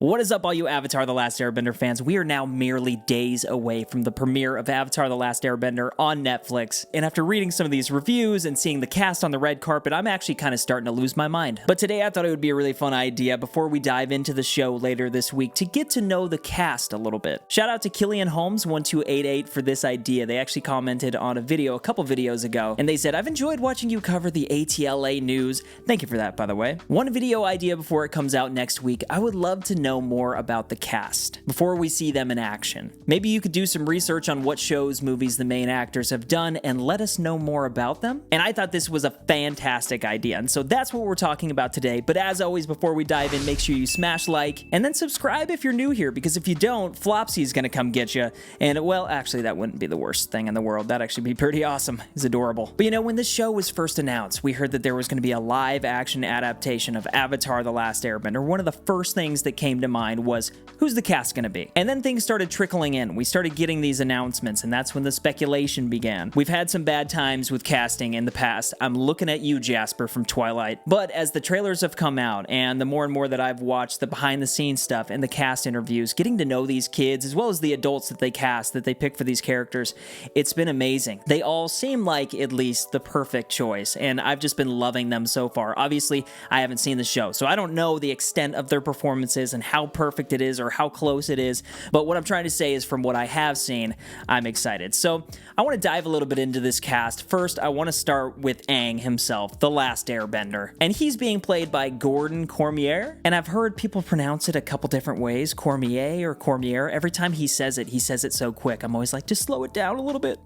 What is up, all you Avatar The Last Airbender fans? We are now merely days away from the premiere of Avatar The Last Airbender on Netflix, and after reading some of these reviews and seeing the cast on the red carpet, I'm actually kind of starting to lose my mind. But today I thought it would be a really fun idea before we dive into the show later this week to get to know the cast a little bit. Shout out to Killian Holmes 1288 for this idea. They actually commented on a video a couple videos ago, and they said, "I've enjoyed watching you cover the ATLA news." Thank you for that, by the way. One video idea before it comes out next week, I would love to know more about the cast before we see them in action. Maybe you could do some research on what shows, movies the main actors have done and let us know more about them. And I thought this was a fantastic idea, and so that's what we're talking about today. But as always, before we dive in, make sure you smash like and then subscribe if you're new here, because if you don't, Flopsy's gonna come get you. And well, actually, that wouldn't be the worst thing in the world. That'd actually be pretty awesome. He's adorable. But you know, when this show was first announced, we heard that there was gonna be a live action adaptation of Avatar The Last Airbender. One of the first things that came to mind was, who's the cast gonna be? And then things started trickling in. We started getting these announcements, and that's when the speculation began. We've had some bad times with casting in the past. I'm looking at you, Jasper from Twilight. But as the trailers have come out, and the more and more that I've watched the behind-the-scenes stuff and the cast interviews, getting to know these kids, as well as the adults that they cast, that they pick for these characters, it's been amazing. They all seem like at least the perfect choice, and I've just been loving them so far. Obviously, I haven't seen the show, so I don't know the extent of their performances and how perfect it is or how close it is, but what I'm trying to say is from what I have seen, I'm excited. So I want to dive a little bit into this cast. First, I want to start with Aang himself, the last airbender, and he's being played by Gordon Cormier, and I've heard people pronounce it a couple different ways, Cormier or Cormier. Every time he says it so quick. I'm always like, just slow it down a little bit.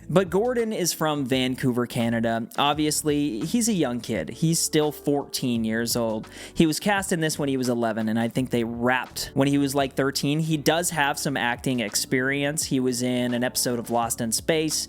But Gordon is from Vancouver, Canada. Obviously, he's a young kid. He's still 14 years old. He was cast in this when he was 11, and I think they wrapped when he was like 13. He does have some acting experience. He was in an episode of Lost in Space.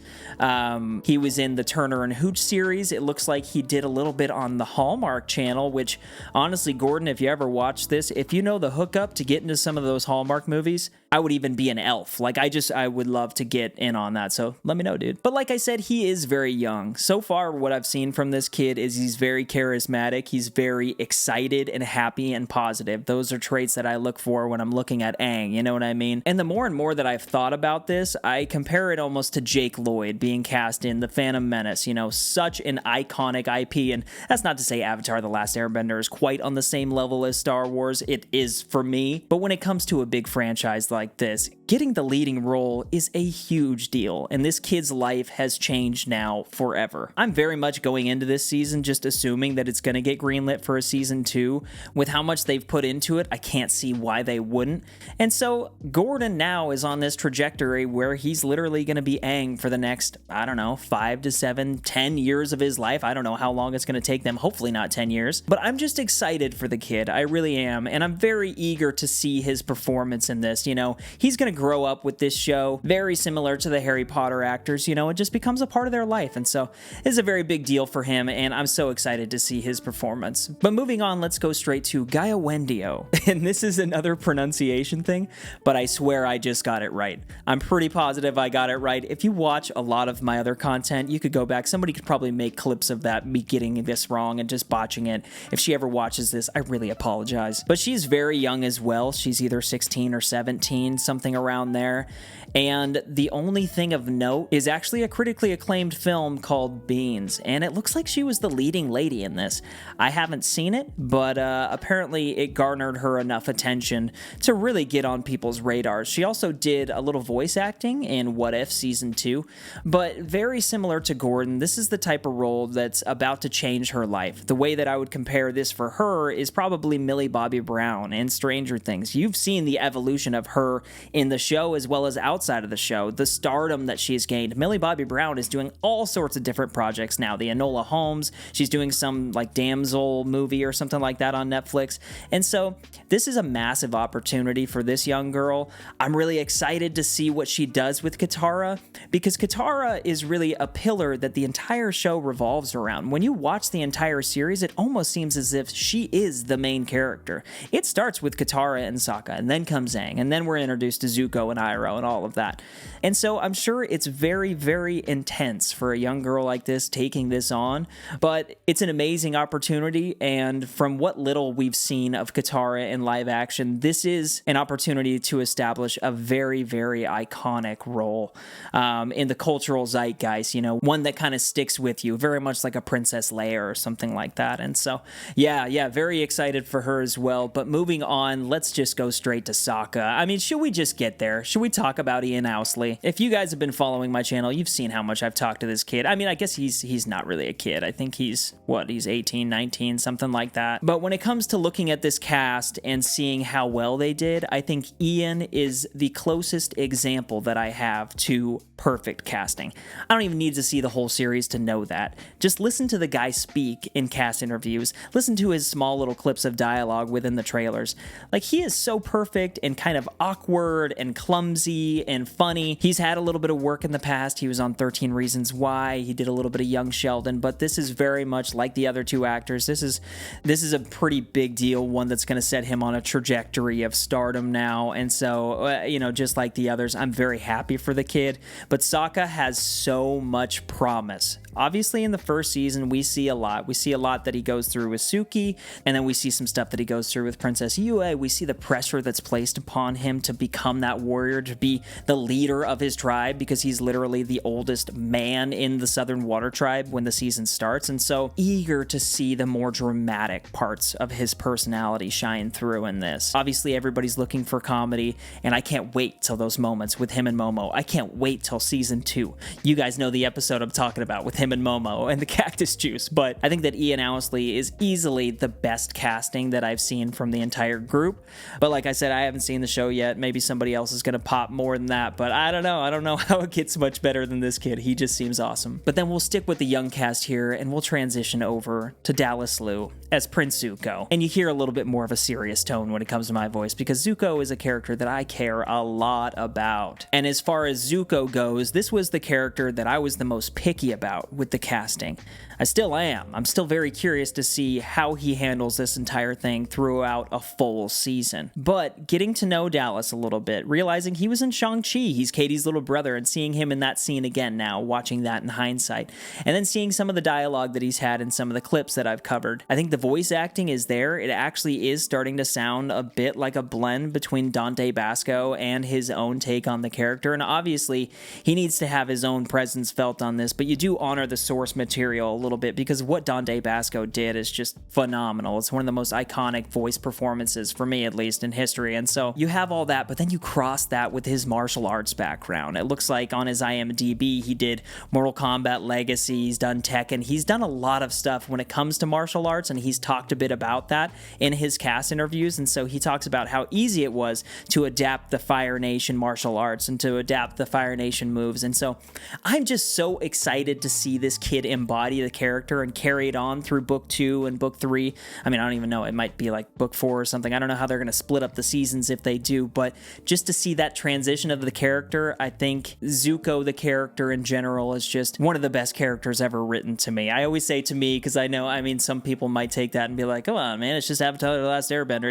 He was in the Turner and Hooch series. It looks like he did a little bit on the Hallmark Channel, which honestly, Gordon, if you ever watch this, if you know the hookup to get into some of those Hallmark movies, I would even be an elf. Like, I would love to get in on that, so let me know, dude. But like I said, he is very young. So far, what I've seen from this kid is he's very charismatic. He's very excited and happy and positive. Those are traits that I look for when I'm looking at Aang, you know what I mean? And the more and more that I've thought about this, I compare it almost to Jake Lloyd being cast in The Phantom Menace, you know, such an iconic IP, and that's not to say Avatar The Last Airbender is quite on the same level as Star Wars. It is for me, but when it comes to a big franchise like this, getting the leading role is a huge deal, and this kid's life has changed now forever. I'm very much going into this season just assuming that it's going to get greenlit for a season 2. With how much they've put into it, I can't see why they wouldn't. And so Gordon now is on this trajectory where he's literally going to be Aang for the next, I don't know, 5 to 7, 10 years of his life. I don't know how long it's going to take them. Hopefully not 10 years. But I'm just excited for the kid. I really am. And I'm very eager to see his performance in this. You know, he's going to grow up with this show, very similar to the Harry Potter actors. You know, it just becomes a part of their life. And so it's a very big deal for him. And I'm so excited to see his performance. But moving on, let's go straight to Kiawentiio. And this is another pronunciation thing, but I swear I just got it right. I'm pretty positive I got it right. If you watch a lot of my other content, you could go back. Somebody could probably make clips of that, me getting this wrong and just botching it. If she ever watches this, I really apologize. But she's very young as well. She's either 16 or 17, something around there. And the only thing of note is actually a critically acclaimed film called Beans, and it looks like she was the leading lady in this. I haven't seen it, but apparently it garnered her enough attention to really get on people's radars. She also did a little voice acting in What If Season 2, but very similar to Gordon, this is the type of role that's about to change her life. The way that I would compare this for her is probably Millie Bobby Brown in Stranger Things. You've seen the evolution of her in the show as well as outside of the show, the stardom that she's gained. Millie Bobby Brown is doing all sorts of different projects now. The Enola Holmes, she's doing some like damsel movie or something like that on Netflix. And so this is a massive opportunity for this young girl. I'm really excited to see what she does with Katara, because Katara is really a pillar that the entire show revolves around. When you watch the entire series, it almost seems as if she is the main character. It starts with Katara and Sokka, and then comes Aang, and then we're introduced to Zuko and Iroh and all of that. And so I'm sure it's very, very intense for a young girl like this taking this on, but it's an amazing opportunity. And from what little we've seen of Katara in live action, this is an opportunity to establish a very, very iconic role in the cultural zeitgeist, you know, one that kind of sticks with you, very much like a Princess Leia or something like that. And so, yeah, very excited for her as well. But moving on, let's just go straight to Sokka. I mean, should we just get there? Should we talk about Ian Owsley? If you guys have been following my channel, you've seen how much I've talked to this kid. I mean, I guess he's not really a kid. I think he's 18, 19, something like that. But when it comes to looking at this cast and seeing how well they did, I think Ian is the closest example that I have to perfect casting. I don't even need to see the whole series to know that. Just listen to the guy speak in cast interviews. Listen to his small little clips of dialogue within the trailers. Like, he is so perfect and kind of awkward and clumsy and funny. He's had a little bit of work in the past. He was on 13 Reasons Why. He did a little bit of Young Sheldon, but this is very much like the other two actors. This is a pretty big deal, one that's going to set him on a trajectory of stardom now. And so, just like the others, I'm very happy for the kid. But Sokka has so much promise. Obviously, in the first season, we see a lot. We see a lot that he goes through with Suki, and then we see some stuff that he goes through with Princess Yue. We see the pressure that's placed upon him to become that warrior, to be the leader of his tribe, because he's literally the oldest man in the Southern Water Tribe when the season starts. And so, eager to see the more dramatic parts of his personality shine through in this. Obviously, everybody's looking for comedy, and I can't wait till those moments with him and Momo. I can't wait till season 2. You guys know the episode I'm talking about with him and Momo and the cactus juice, but I think that Ian Owsley is easily the best casting that I've seen from the entire group. But like I said, I haven't seen the show yet. Maybe somebody else is going to pop more than that, but I don't know. I don't know how it gets much better than this kid. He just seems awesome. But then we'll stick with the young cast here, and we'll transition over to Dallas Liu as Prince Zuko. And you hear a little bit more of a serious tone when it comes to my voice, because Zuko is a character that I care a lot about. And as far as Zuko goes, this was the character that I was the most picky about with the casting. I still am. I'm still very curious to see how he handles this entire thing throughout a full season. But getting to know Dallas a little bit, realizing he was in Shang-Chi, he's Katie's little brother, and seeing him in that scene again now, watching that in hindsight, and then seeing some of the dialogue that he's had in some of the clips that I've covered. I think the voice acting is there. It actually is starting to sound a bit like a blend between Dante Basco and his own take on the character, and obviously he needs to have his own presence felt on this, but you do honor the source material a little bit, because what Dante Basco did is just phenomenal. It's one of the most iconic voice performances, for me at least, in history. And so you have all that, but then you cross that with his martial arts background. It looks like on his IMDb, he did Mortal Kombat Legacy, he's done Tekken, he's done a lot of stuff when it comes to martial arts, and he's talked a bit about that in his cast interviews. And so he talks about how easy it was to adapt the Fire Nation martial arts and to adapt the Fire Nation moves. And so I'm just so excited to see this kid embody the character and carry it on through book 2 and book 3. I mean, I don't even know. It might be like book 4 or something. I don't know how they're going to split up the seasons if they do, but just to see that transition of the character, I think Zuko, the character in general, is just one of the best characters ever written to me. I always say to me, because I know, I mean, some people might take that and be like, come on, man, it's just Avatar The Last Airbender,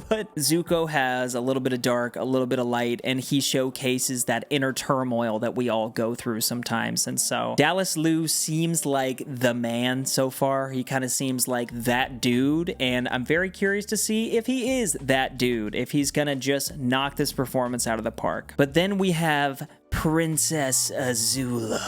but Zuko has a little bit of dark, a little bit of light, and he showcases that inner turmoil that we all go through sometimes. And so Dallas Liu seems like the man so far. He kind of seems like that dude, and I'm very curious to see if he is that dude, if he's gonna just knock this performance out of the park. But then we have Princess Azula.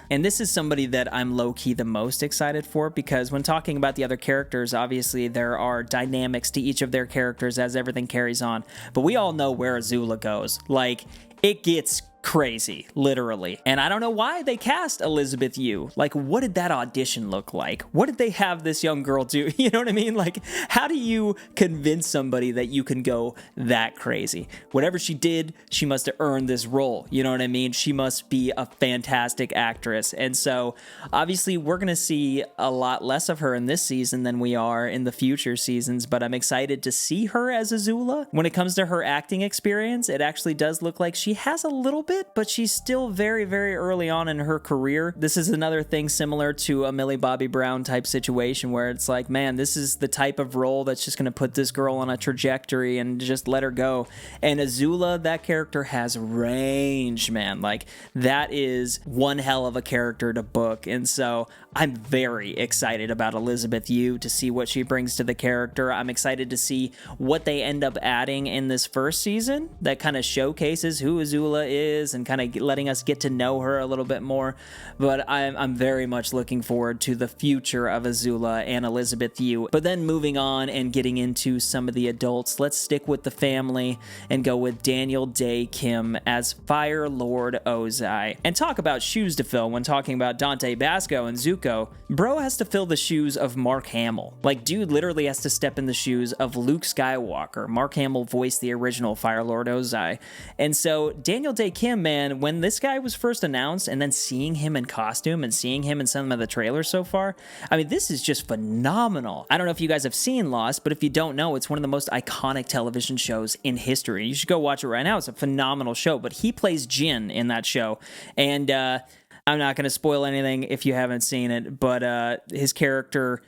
And this is somebody that I'm low-key the most excited for, because when talking about the other characters, obviously there are dynamics to each of their characters as everything carries on. But we all know where Azula goes. Like, it gets crazy, literally. And I don't know why they cast Elizabeth Yu. Like, what did that audition look like? What did they have this young girl do? You know what I mean? Like, how do you convince somebody that you can go that crazy? Whatever she did, she must have earned this role. You know what I mean? She must be a fantastic actress. And so, obviously, we're going to see a lot less of her in this season than we are in the future seasons, but I'm excited to see her as Azula. When it comes to her acting experience, it actually does look like she has a little bit bit, but she's still very, very early on in her career. This is another thing similar to a Millie Bobby Brown type situation where it's like, man, this is the type of role that's just going to put this girl on a trajectory and just let her go. And Azula, that character has range, man. Like, that is one hell of a character to book. And so I'm very excited about Elizabeth Yu to see what she brings to the character. I'm excited to see what they end up adding in this first season that kind of showcases who Azula is and kind of letting us get to know her a little bit more. But I'm very much looking forward to the future of Azula and Elizabeth Yu. But then moving on and getting into some of the adults, let's stick with the family and go with Daniel Dae Kim as Fire Lord Ozai. And talk about shoes to fill when talking about Dante Basco and Zuko. Bro has to fill the shoes of Mark Hamill. Like, dude literally has to step in the shoes of Luke Skywalker. Mark Hamill voiced the original Fire Lord Ozai. And so Daniel Dae Kim, man, when this guy was first announced and then seeing him in costume and seeing him in some of the trailers so far, I mean, this is just phenomenal. I don't know if you guys have seen Lost, but if you don't know, it's one of the most iconic television shows in history. You should go watch it right now. It's a phenomenal show, but he plays Jin in that show. And I'm not going to spoil anything if you haven't seen it, but his character,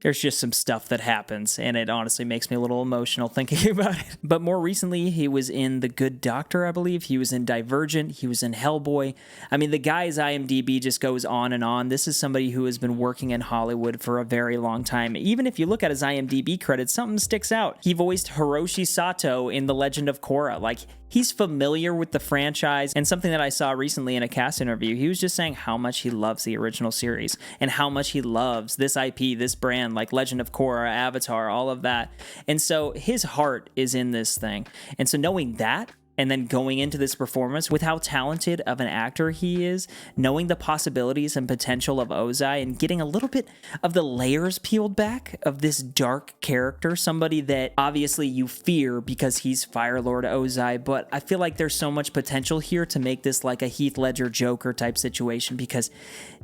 there's just some stuff that happens, and it honestly makes me a little emotional thinking about it. But more recently, he was in The Good Doctor, I believe. He was in Divergent. He was in Hellboy. I mean, the guy's IMDb just goes on and on. This is somebody who has been working in Hollywood for a very long time. Even if you look at his IMDb credits, something sticks out. He voiced Hiroshi Sato in The Legend of Korra. Like, he's familiar with the franchise, and something that I saw recently in a cast interview, he was just saying how much he loves the original series and how much he loves this IP, this brand, like Legend of Korra, Avatar, all of that. And so his heart is in this thing. And so knowing that, and then going into this performance with how talented of an actor he is, knowing the possibilities and potential of Ozai, and getting a little bit of the layers peeled back of this dark character, somebody that obviously you fear because he's Fire Lord Ozai, but I feel like there's so much potential here to make this like a Heath Ledger Joker type situation, because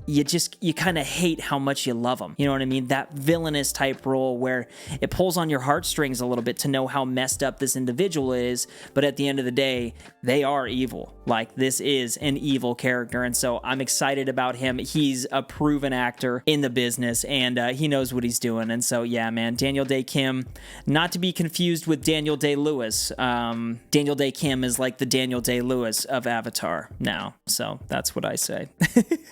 you kind of hate how much you love him. You know what I mean? That villainous type role where it pulls on your heartstrings a little bit to know how messed up this individual is, but at the end of the day, they are evil. Like, this is an evil character, and so I'm excited about him. He's a proven actor in the business, and he knows what he's doing. And so, yeah, man, Daniel Dae Kim, not to be confused with Daniel Day-Lewis. Daniel Dae Kim is like the Daniel Day-Lewis of Avatar now, so that's what I say.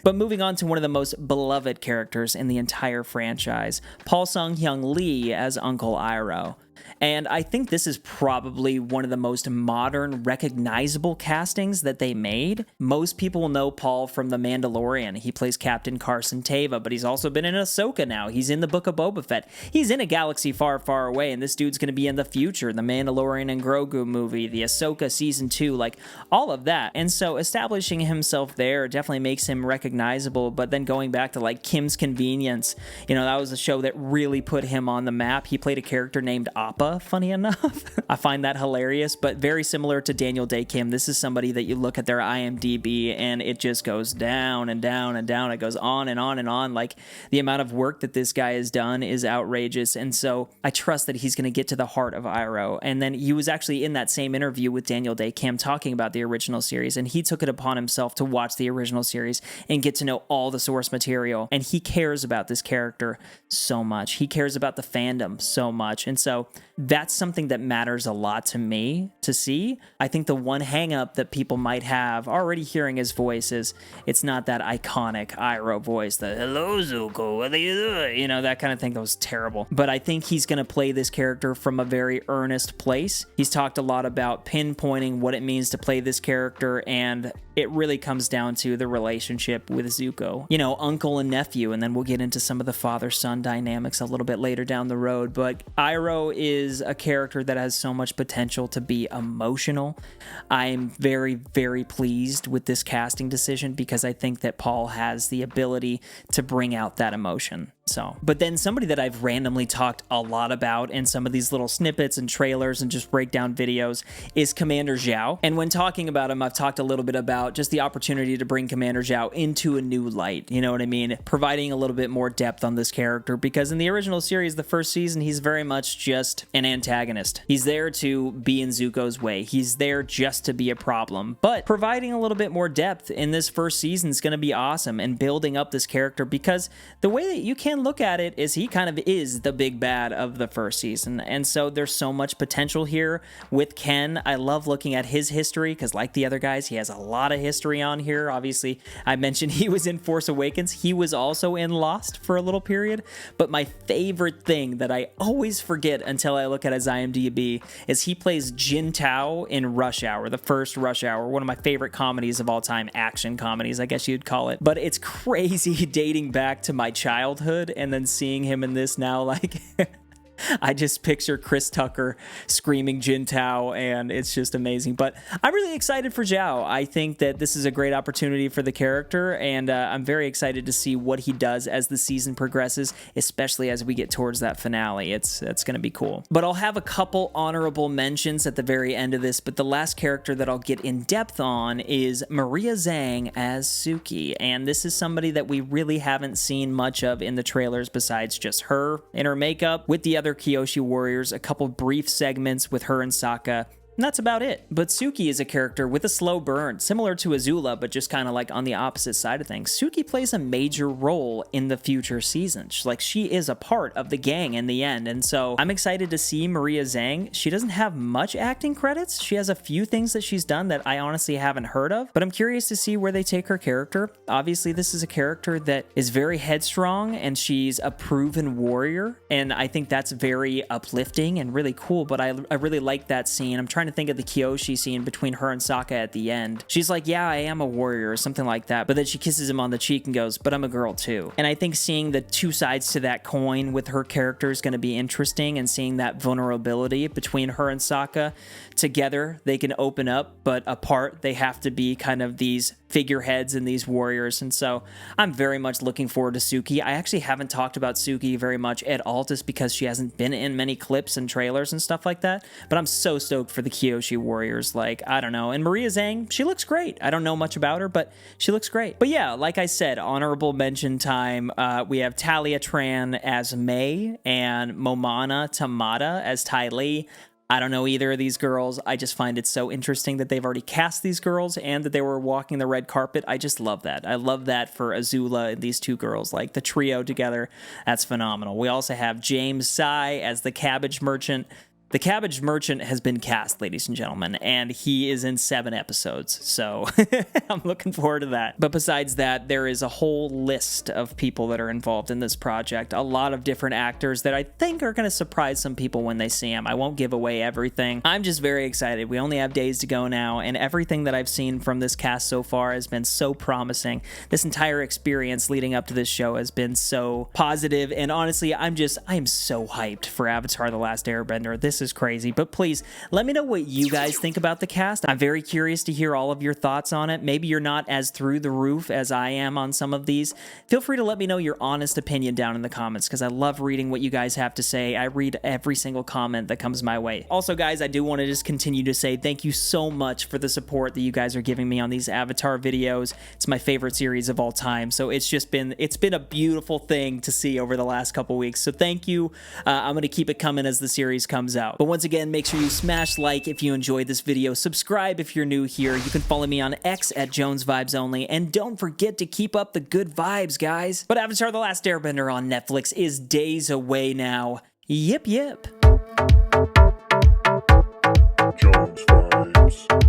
But moving on to one of the most beloved characters in the entire franchise, Paul Sung-hyung Lee as Uncle Iroh. And I think this is probably one of the most modern, recognizable castings that they made. Most people will know Paul from The Mandalorian. He plays Captain Carson Teva, but he's also been in Ahsoka now. He's in the Book of Boba Fett. He's in a galaxy far, far away, and this dude's going to be in the future. The Mandalorian and Grogu movie, the Ahsoka Season 2, like all of that. And so establishing himself there definitely makes him recognizable, but then going back to like Kim's Convenience, you know, that was a show that really put him on the map. He played a character named Appa, funny enough. I find that hilarious, but very similar to Daniel Dae Kim. This is somebody that you look at their IMDb and it just goes down and down and down. It goes on and on and on. Like, the amount of work that this guy has done is outrageous. And so I trust that he's going to get to the heart of Iroh. And then he was actually in that same interview with Daniel Dae Kim talking about the original series, and he took it upon himself to watch the original series and get to know all the source material. And he cares about this character so much. He cares about the fandom so much. And so that's something that matters a lot to me to see. I think the one hang up that people might have already hearing his voice is it's not that iconic Iroh voice, the "hello Zuko, what are you doing?" You know, that kind of thing. That was terrible. But I think he's going to play this character from a very earnest place. He's talked a lot about pinpointing what it means to play this character, and it really comes down to the relationship with Zuko. You know, uncle and nephew, and then we'll get into some of the father-son dynamics a little bit later down the road. But Iroh is a character that has so much potential to be emotional. I'm very, very pleased with this casting decision because I think that Paul has the ability to bring out that emotion. So, but then somebody that I've randomly talked a lot about in some of these little snippets and trailers and just breakdown videos is Commander Zhao. And when talking about him, I've talked a little bit about just the opportunity to bring Commander Zhao into a new light. You know what I mean? Providing a little bit more depth on this character, because in the original series, the first season, he's very much just an antagonist. He's there to be in Zuko's way. He's there just to be a problem. But providing a little bit more depth in this first season is going to be awesome, and building up this character, because the way that you can look at it is he kind of is the big bad of the first season. And so there's so much potential here with Ken. I love looking at his history, because like the other guys, he has a lot of history on here. Obviously, I mentioned he was in Force Awakens. He was also in Lost for a little period. But my favorite thing that I always forget until I look at his IMDb is he plays Jin Tao in Rush Hour, the first Rush Hour, one of my favorite comedies of all time, action comedies, I guess you'd call it. But it's crazy dating back to my childhood, and then seeing him in this now, like I just picture Chris Tucker screaming Jin Tao, and it's just amazing. But I'm really excited for Zhao. I think that this is a great opportunity for the character, and I'm very excited to see what he does as the season progresses, especially as we get towards that finale. It's going to be cool. But I'll have a couple honorable mentions at the very end of this, but the last character that I'll get in depth on is Maria Zhang as Suki, and this is somebody that we really haven't seen much of in the trailers besides just her in her makeup with the other Kyoshi warriors, a couple brief segments with her and Sokka, and that's about it. But Suki is a character with a slow burn, similar to Azula, but just kind of like on the opposite side of things. Suki plays a major role in the future seasons. Like, she is a part of the gang in the end, and so I'm excited to see Maria Zhang. She doesn't have much acting credits. She has a few things that she's done that I honestly haven't heard of, but I'm curious to see where they take her character. Obviously, this is a character that is very headstrong, and she's a proven warrior, and I think that's very uplifting and really cool, but I really like that scene. I'm trying to think of the Kyoshi scene between her and Sokka at the end. She's like, yeah, I am a warrior, or something like that, but then she kisses him on the cheek and goes, but I'm a girl too. And I think seeing the two sides to that coin with her character is going to be interesting, and seeing that vulnerability between her and Sokka. Together, they can open up, but apart, they have to be kind of these figureheads and these warriors, and so I'm very much looking forward to Suki. I actually haven't talked about Suki very much at all, just because she hasn't been in many clips and trailers and stuff like that, but I'm so stoked for the Kyoshi warriors. Like, I don't know. And Maria Zhang, she looks great. I don't know much about her, but she looks great. But yeah, like I said, honorable mention time. We have Talia Tran as Mei and Momana Tamada as Ty Lee. I don't know either of these girls. I just find it so interesting that they've already cast these girls and that they were walking the red carpet. I just love that. I love that for Azula and these two girls, like the trio together. That's phenomenal. We also have James Tsai as the Cabbage Merchant. The Cabbage Merchant has been cast, ladies and gentlemen, and he is in 7 episodes, so I'm looking forward to that. But besides that, there is a whole list of people that are involved in this project, a lot of different actors that I think are going to surprise some people when they see them. I won't give away everything. I'm just very excited. We only have days to go now, and everything that I've seen from this cast so far has been so promising. This entire experience leading up to this show has been so positive, and honestly, I am so hyped for Avatar The Last Airbender. This is crazy, but please let me know what you guys think about the cast. I'm very curious to hear all of your thoughts on it. Maybe you're not as through the roof as I am on some of these. Feel free to let me know your honest opinion down in the comments, because I love reading what you guys have to say. I read every single comment that comes my way. Also, guys, I do want to just continue to say thank you so much for the support that you guys are giving me on these Avatar videos. It's my favorite series of all time, so it's been a beautiful thing to see over the last couple weeks. So thank you. I'm going to keep it coming as the series comes out. But once again, make sure you smash like if you enjoyed this video, subscribe if you're new here. You can follow me on X at Jones Vibes Only, and don't forget to keep up the good vibes, guys. But Avatar The Last Airbender on Netflix is days away now. Yip, yip. Jones Vibes.